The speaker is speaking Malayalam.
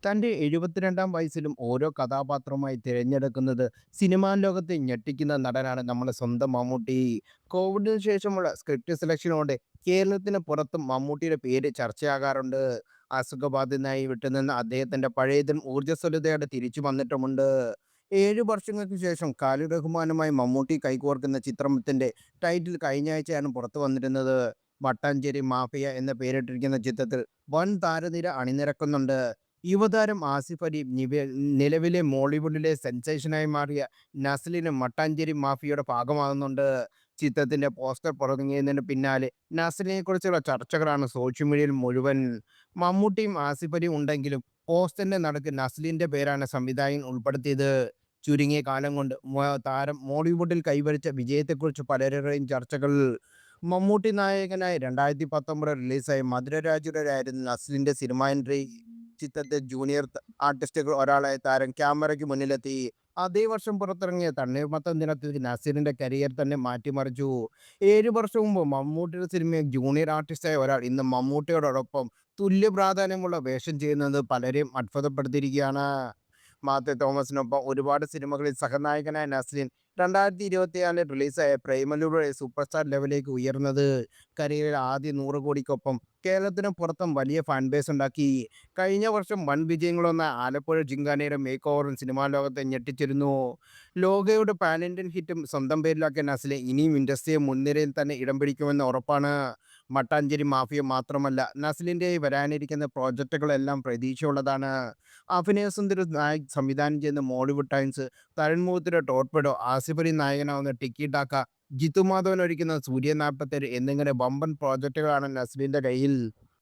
തൻ്റെ 72-ാം വയസ്സിലും ഓരോ കഥാപാത്രമായി തിരഞ്ഞെടുക്കുന്നത് സിനിമാ ലോകത്തെ ഞെട്ടിക്കുന്ന നടനാണ് നമ്മുടെ സ്വന്തം മമ്മൂട്ടി. കോവിഡിന് ശേഷമുള്ള സ്ക്രിപ്റ്റ് സെലക്ഷനോടെ കേരളത്തിന് പുറത്തും മമ്മൂട്ടിയുടെ പേര് ചർച്ചയാകാറുണ്ട്. അസുഖബാധിതനായി വിട്ടുനിന്ന അദ്ദേഹത്തിന്റെ പഴയതും ഊർജ്ജസ്വലതയോടെ തിരിച്ചു വന്നിട്ടുമുണ്ട്. 7 വർഷങ്ങൾക്ക് ശേഷം ഖാലിദ് റഹ്മാനുമായി മമ്മൂട്ടി കൈകോർക്കുന്ന ചിത്രത്തിന്റെ ടൈറ്റിൽ കഴിഞ്ഞ ആഴ്ചയാണ് പുറത്തു വന്നിരുന്നത്. മട്ടാഞ്ചേരി മാഫിയ എന്ന പേരിട്ടിരിക്കുന്ന ചിത്രത്തിൽ വൻ താരനിര അണിനിരക്കുന്നുണ്ട്. യുവതാരം ആസിഫ് അലി, നിലവിലെ മോളിവുഡിലെ സെൻസേഷനായി മാറിയ നസ്ലിനും മട്ടാഞ്ചേരി മാഫിയയുടെ ഭാഗമാകുന്നുണ്ട്. ചിത്രത്തിന്റെ പോസ്റ്റർ പുറത്തിറങ്ങിയതിന് പിന്നാലെ നസ്ലിനെക്കുറിച്ചുള്ള ചർച്ചകളാണ് സോഷ്യൽ മീഡിയയിൽ മുഴുവൻ. മമ്മൂട്ടിയും ആസിഫ് അലിയും ഉണ്ടെങ്കിലും പോസ്റ്ററിന്റെ നടുക്ക് നസ്ലിന്റെ പേരാണ് സംവിധായകൻ ഉൾപ്പെടുത്തിയത്. ചുരുങ്ങിയ കാലം കൊണ്ട് താരം മോളിവുഡിൽ കൈവരിച്ച വിജയത്തെക്കുറിച്ച് പലരുടെയും ചർച്ചകൾ. മമ്മൂട്ടി നായകനായി 2019 റിലീസായ മധുരരാജുരായിരുന്നു നസ്ലിന്റെ സിനിമ എൻട്രി. ചിത്രത്തിൽ ജൂനിയർ ആർട്ടിസ്റ്റുകൾ ഒരാളായ താരം ക്യാമറയ്ക്ക് മുന്നിലെത്തി. അതേ വർഷം പുറത്തിറങ്ങിയ തണ്ണീർമത്തൻ ദിനത്തിൽ നസീറിന്റെ കരിയർ തന്നെ മാറ്റിമറിച്ചു. 7 വർഷം മുമ്പ് മമ്മൂട്ടിയുടെ സിനിമയിൽ ജൂനിയർ ആർട്ടിസ്റ്റായ ഒരാൾ ഇന്ന് മമ്മൂട്ടിയോടൊപ്പം തുല്യ പ്രാധാന്യമുള്ള വേഷം ചെയ്യുന്നത് പലരെയും അത്ഭുതപ്പെടുത്തിയിരിക്കുകയാണ്. മാത്യു തോമസിനൊപ്പം ഒരുപാട് സിനിമകളിൽ സഹനായകനായ നസ്ലിൻ 2024 റിലീസായ പ്രേമലൂടെ സൂപ്പർ സ്റ്റാർ ലെവലിലേക്ക് ഉയർന്നത്. കരിയറിലെ ആദ്യ 100 കോടിക്കൊപ്പം കേരളത്തിന് പുറത്തും വലിയ ഫാൻ ബേസ് ഉണ്ടാക്കി. കഴിഞ്ഞ വർഷം വൻ വിജയങ്ങളൊന്ന ആലപ്പുഴ ജിങ്കാനയുടെ മേക്ക് ഓവറും സിനിമാ ലോകത്തെ ഞെട്ടിച്ചിരുന്നു. ലോകയുടെ പാൻ ഇന്ത്യൻ ഹിറ്റും സ്വന്തം പേരിലാക്കിയ നസ്ലിൻ ഇനിയും ഇൻഡസ്ട്രിയെ മുൻനിരയിൽ തന്നെ ഇടം പിടിക്കുമെന്ന് ഉറപ്പാണ്. മട്ടാഞ്ചേരി മാഫിയ മാത്രമല്ല, നസ്ലിൻ്റെ വരാനിരിക്കുന്ന പ്രോജക്റ്റുകളെല്ലാം പ്രതീക്ഷയുള്ളതാണ്. അഭിനയസുന്ദര നായക് സംവിധാനം ചെയ്യുന്ന മോളിവുഡ് ടൈംസ്, തരുൺ മൂർത്തിയുടെ ടോർപെഡോ, ആസിഫ് അലി നായകനാവുന്ന ടിക്കി ടാക്ക, ജിത്തു മാധവൻ ഒരുക്കുന്ന സൂര്യ 47 എന്നിങ്ങനെ വമ്പൻ പ്രോജക്റ്റുകളാണ് നസ്ലിൻ്റെ കയ്യിൽ.